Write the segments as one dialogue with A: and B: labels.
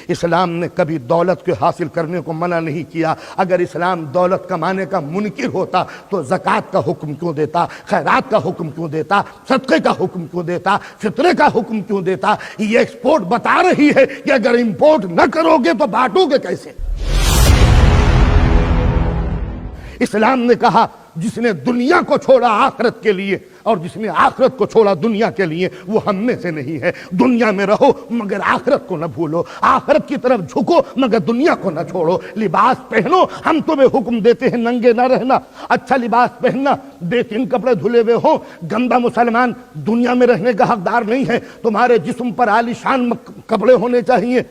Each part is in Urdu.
A: اسلام نے کبھی دولت کو حاصل کرنے کو منع نہیں کیا۔ اگر اسلام دولت کمانے کا منکر ہوتا تو زکوٰۃ کا حکم کیوں دیتا، خیرات کا حکم کیوں دیتا، صدقے کا حکم کیوں دیتا، فطرے کا حکم کیوں دیتا؟ یہ ایکسپورٹ بتا رہی ہے کہ اگر امپورٹ نہ کرو گے تو بانٹو گے کیسے؟ اسلام نے کہا جس نے دنیا کو چھوڑا آخرت کے لیے اور جس نے آخرت کو چھوڑا دنیا کے لیے وہ ہم میں سے نہیں ہے۔ دنیا میں رہو مگر آخرت کو نہ بھولو، آخرت کی طرف جھکو مگر دنیا کو نہ چھوڑو۔ لباس پہنو، ہم تمہیں حکم دیتے ہیں ننگے نہ رہنا، اچھا لباس پہننا، بے تین کپڑے دھلے ہوئے ہوں۔ گندا مسلمان دنیا میں رہنے کا حقدار نہیں ہے۔ تمہارے جسم پر عالیشان کپڑے ہونے چاہیے۔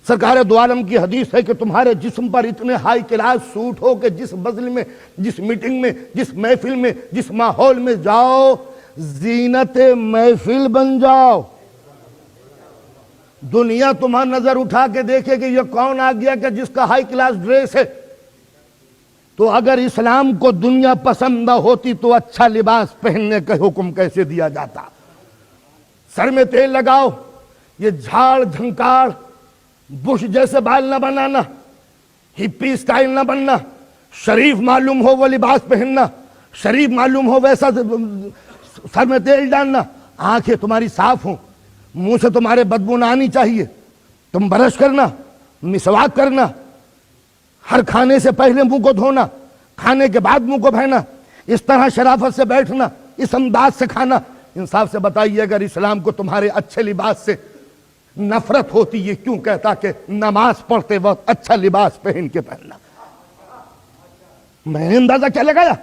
A: سرکار دو عالم کی حدیث ہے کہ تمہارے جسم پر اتنے ہائی کلاس سوٹ ہو کہ جس بزل میں، جس میٹنگ میں، جس محفل میں، جس ماحول میں جاؤ زینت محفل بن جاؤ۔ دنیا تمہارا نظر اٹھا کے دیکھے کہ یہ کون آ گیا کہ جس کا ہائی کلاس ڈریس ہے۔ تو اگر اسلام کو دنیا پسند نہ ہوتی تو اچھا لباس پہننے کا حکم کیسے دیا جاتا؟ سر میں تیل لگاؤ، یہ جھاڑ جھنکاڑ بش جیسے بال نہ بنانا، ہپی سٹائل نہ بننا، شریف معلوم ہو وہ لباس پہننا، شریف معلوم ہو ویسا سر میں تیل ڈالنا، آنکھیں تمہاری صاف ہوں، منہ سے تمہارے بدبو نہ آنی چاہیے، تم برش کرنا، مسواک کرنا، ہر کھانے سے پہلے منہ کو دھونا، کھانے کے بعد منہ کو دھونا، اس طرح شرافت سے بیٹھنا، اس انداز سے کھانا۔ انصاف سے بتائیے اگر اسلام کو تمہارے اچھے لباس سے نفرت ہوتی یہ کیوں کہتا کہ نماز پڑھتے وقت اچھا لباس پہن کے پہننا؟ میں نے اندازہ کیا لگایا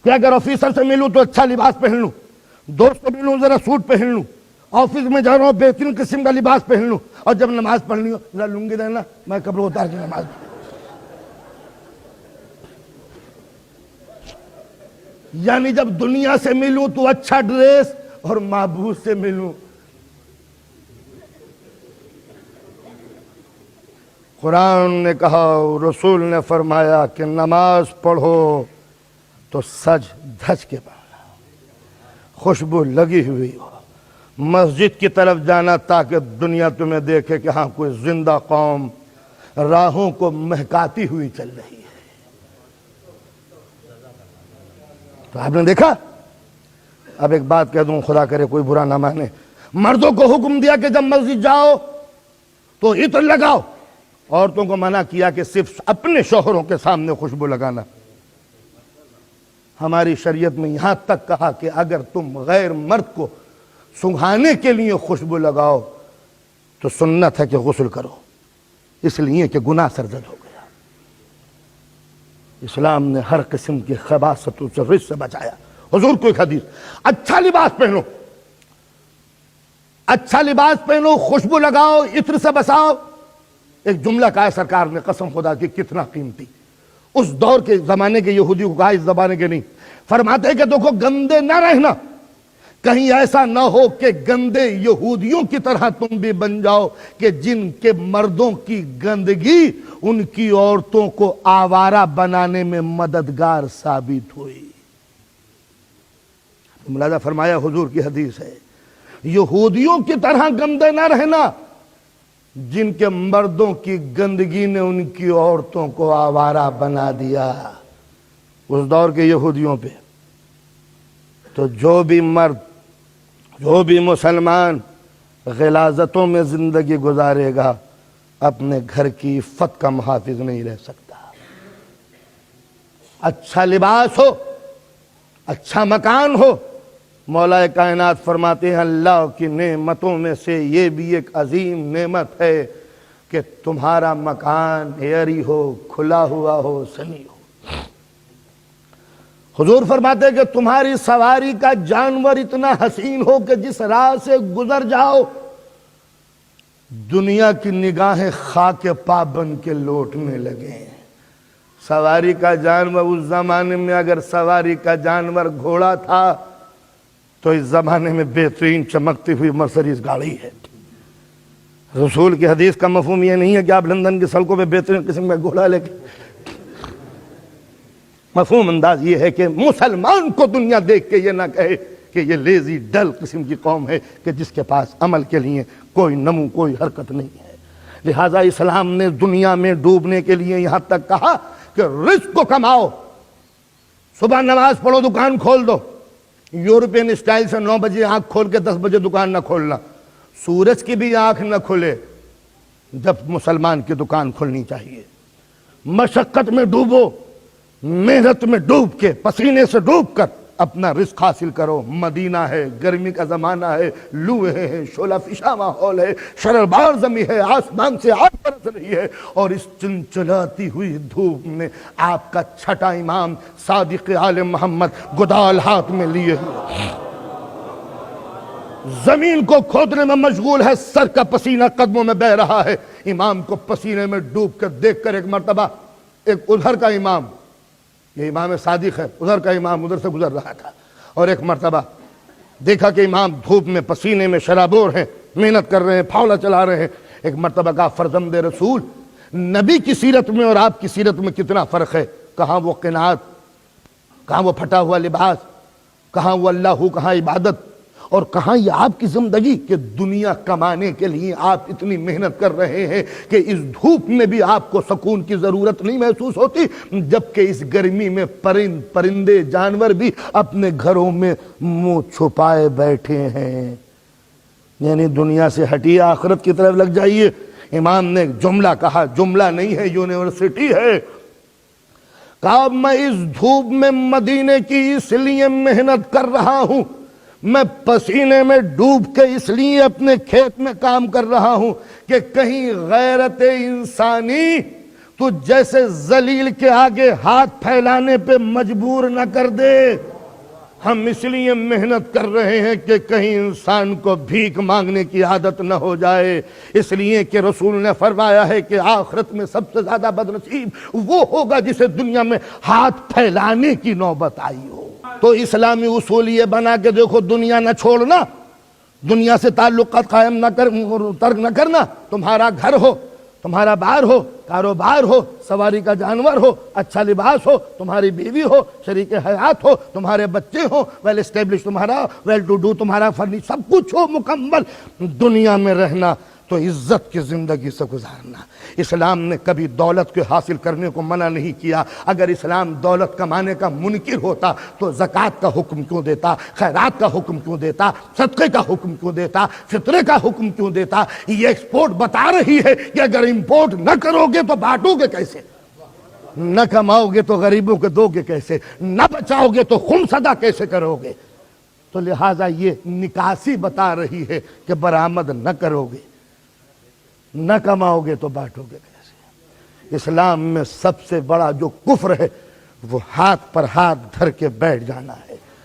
A: کہ اگر آفیسر سے ملوں تو اچھا لباس پہن لوں، دوست سے ملوں ذرا سوٹ پہن لوں، آفس میں جا رہا ہوں بہترین قسم کا لباس پہن لوں، اور جب نماز پڑھنی ہو ذرا لنگی دینا میں کپڑے اتار کے نماز۔ یعنی جب دنیا سے ملوں تو اچھا ڈریس اور معبود سے ملوں۔ قرآن نے کہا، رسول نے فرمایا کہ نماز پڑھو تو سج دھج کے پڑھنا، خوشبو لگی ہوئی ہو، مسجد کی طرف جانا تاکہ دنیا تمہیں دیکھے کہ ہاں کوئی زندہ قوم راہوں کو مہکاتی ہوئی چل رہی ہے۔ تو آپ نے دیکھا۔ اب ایک بات کہہ دوں، خدا کرے کوئی برا نہ مانے، مردوں کو حکم دیا کہ جب مسجد جاؤ تو عطر لگاؤ، عورتوں کو منع کیا کہ صرف اپنے شوہروں کے سامنے خوشبو لگانا۔ ہماری شریعت میں یہاں تک کہا کہ اگر تم غیر مرد کو سنگھانے کے لیے خوشبو لگاؤ تو سنت ہے کہ غسل کرو، اس لیے کہ گناہ سرزد ہو گیا۔ اسلام نے ہر قسم کی خباثتوں سے رجس سے بچایا۔ حضور کو ایک حدیث، اچھا لباس پہنو، اچھا لباس پہنو، خوشبو لگاؤ، عطر سے بساؤ۔ ایک جملہ کہا ہے سرکار نے، قسم خدا کی کتنا قیمتی، اس دور کے زمانے کے یہودی کو کہا، اس زمانے کے نہیں۔ فرماتے ہیں کہ دیکھو گندے نہ رہنا، کہیں ایسا نہ ہو کہ گندے یہودیوں کی طرح تم بھی بن جاؤ کہ جن کے مردوں کی گندگی ان کی عورتوں کو آوارہ بنانے میں مددگار ثابت ہوئی۔ ملاحظہ فرمایا، حضور کی حدیث ہے، یہودیوں کی طرح گندے نہ رہنا، جن کے مردوں کی گندگی نے ان کی عورتوں کو آوارہ بنا دیا۔ اس دور کے یہودیوں پہ تو جو بھی مرد، جو بھی مسلمان غلاظتوں میں زندگی گزارے گا اپنے گھر کی عفت کا محافظ نہیں رہ سکتا۔ اچھا لباس ہو، اچھا مکان ہو، مولا کائنات فرماتے ہیں اللہ کی نعمتوں میں سے یہ بھی ایک عظیم نعمت ہے کہ تمہارا مکان ایئری ہو، کھلا ہوا ہو، سنی ہو۔ حضور فرماتے ہیں کہ تمہاری سواری کا جانور اتنا حسین ہو کہ جس راہ سے گزر جاؤ دنیا کی نگاہیں خاک پا بن کے لوٹنے لگیں۔ سواری کا جانور، اس زمانے میں اگر سواری کا جانور گھوڑا تھا تو اس زمانے میں بہترین چمکتی ہوئی مرسڈیز گاڑی ہے۔ رسول کی حدیث کا مفہوم یہ نہیں ہے کہ آپ لندن کی سڑکوں پہ بہترین قسم کا گھوڑا لے کے، مفہوم انداز یہ ہے کہ مسلمان کو دنیا دیکھ کے یہ نہ کہے کہ یہ لیزی ڈل قسم کی قوم ہے کہ جس کے پاس عمل کے لیے کوئی نمو، کوئی حرکت نہیں ہے۔ لہذا اسلام نے دنیا میں ڈوبنے کے لیے یہاں تک کہا کہ رزق کو کماؤ، صبح نماز پڑھو، دکان کھول دو، یورپین اسٹائل سے 9 بجے آنکھ کھول کے 10 بجے دکان نہ کھولنا، سورج کی بھی آنکھ نہ کھلے جب مسلمان کی دکان کھلنی چاہیے۔ مشقت میں ڈوبو، محنت میں ڈوب کے، پسینے سے ڈوب کر اپنا رزق حاصل کرو۔ مدینہ ہے، گرمی کا زمانہ ہے، لوہیں ہیں، شعلہ فشاں ماحول ہے، شرربار زمین ہے، آسمان سے آگ برس رہی ہے، اور اس چنچلاتی ہوئی دھوپ میں آپ کا چھٹا امام صادق آل محمد گدال ہاتھ میں لیے زمین کو کھودنے میں مشغول ہے، سر کا پسینہ قدموں میں بہہ رہا ہے۔ امام کو پسینے میں ڈوب کر دیکھ کر ایک مرتبہ ایک ادھر کا امام، یہ امام صادق ہے، ادھر کا امام ادھر سے گزر رہا تھا، اور ایک مرتبہ دیکھا کہ امام دھوپ میں پسینے میں شرابور ہیں، محنت کر رہے ہیں، پھاوڑا چلا رہے ہیں۔ ایک مرتبہ کہا فرزند رسول، نبی کی سیرت میں اور آپ کی سیرت میں کتنا فرق ہے؟ کہاں وہ قناعت، کہاں وہ پھٹا ہوا لباس، کہاں وہ اللہ، کہاں عبادت، اور کہاں یہ آپ کی زندگی کہ دنیا کمانے کے لیے آپ اتنی محنت کر رہے ہیں کہ اس دھوپ میں بھی آپ کو سکون کی ضرورت نہیں محسوس ہوتی، جبکہ اس گرمی میں پرندے جانور بھی اپنے گھروں میں منہ چھپائے بیٹھے ہیں۔ یعنی دنیا سے ہٹیے، آخرت کی طرف لگ جائیے۔ امام نے ایک جملہ کہا، جملہ نہیں ہے، یونیورسٹی ہے، کہا میں اس دھوپ میں مدینے کی اس لیے محنت کر رہا ہوں، میں پسینے میں ڈوب کے اس لیے اپنے کھیت میں کام کر رہا ہوں کہ کہیں غیرت انسانی تو جیسے ذلیل کے آگے ہاتھ پھیلانے پہ مجبور نہ کر دے۔ ہم اس لیے محنت کر رہے ہیں کہ کہیں انسان کو بھیک مانگنے کی عادت نہ ہو جائے، اس لیے کہ رسول نے فرمایا ہے کہ آخرت میں سب سے زیادہ بدنصیب وہ ہوگا جسے دنیا میں ہاتھ پھیلانے کی نوبت آئی ہو۔ تو اسلامی اصول یہ بنا کہ دیکھو، دنیا نہ چھوڑنا، دنیا سے تعلقات قائم نہ ترک نہ کرنا، تمہارا گھر ہو، تمہارا بار ہو، کاروبار ہو، سواری کا جانور ہو، اچھا لباس ہو، تمہاری بیوی ہو، شریک حیات ہو، تمہارے بچے ہو، ویل اسٹیبلش تمہارا، ویل ٹو ڈو تمہارا فرنیچر، سب کچھ ہو مکمل، دنیا میں رہنا تو عزت کی زندگی سے گزارنا۔ اسلام نے کبھی دولت کو حاصل کرنے کو منع نہیں کیا۔ اگر اسلام دولت کمانے کا منکر ہوتا تو زکوٰۃ کا حکم کیوں دیتا، خیرات کا حکم کیوں دیتا، صدقے کا حکم کیوں دیتا، فطرے کا حکم کیوں دیتا؟ یہ ایکسپورٹ بتا رہی ہے کہ اگر امپورٹ نہ کرو گے تو بانٹو گے کیسے، نہ کماؤ گے تو غریبوں کو دو گے کیسے، نہ بچاؤ گے تو خمس ادا کیسے کرو گے؟ تو لہٰذا یہ نکاسی بتا رہی ہے کہ برآمد نہ کرو گے، نہ کماؤ گے تو بانٹو گے کیسے؟ اسلام میں سب سے بڑا جو کفر ہے وہ ہاتھ پر ہاتھ دھر کے بیٹھ جانا ہے۔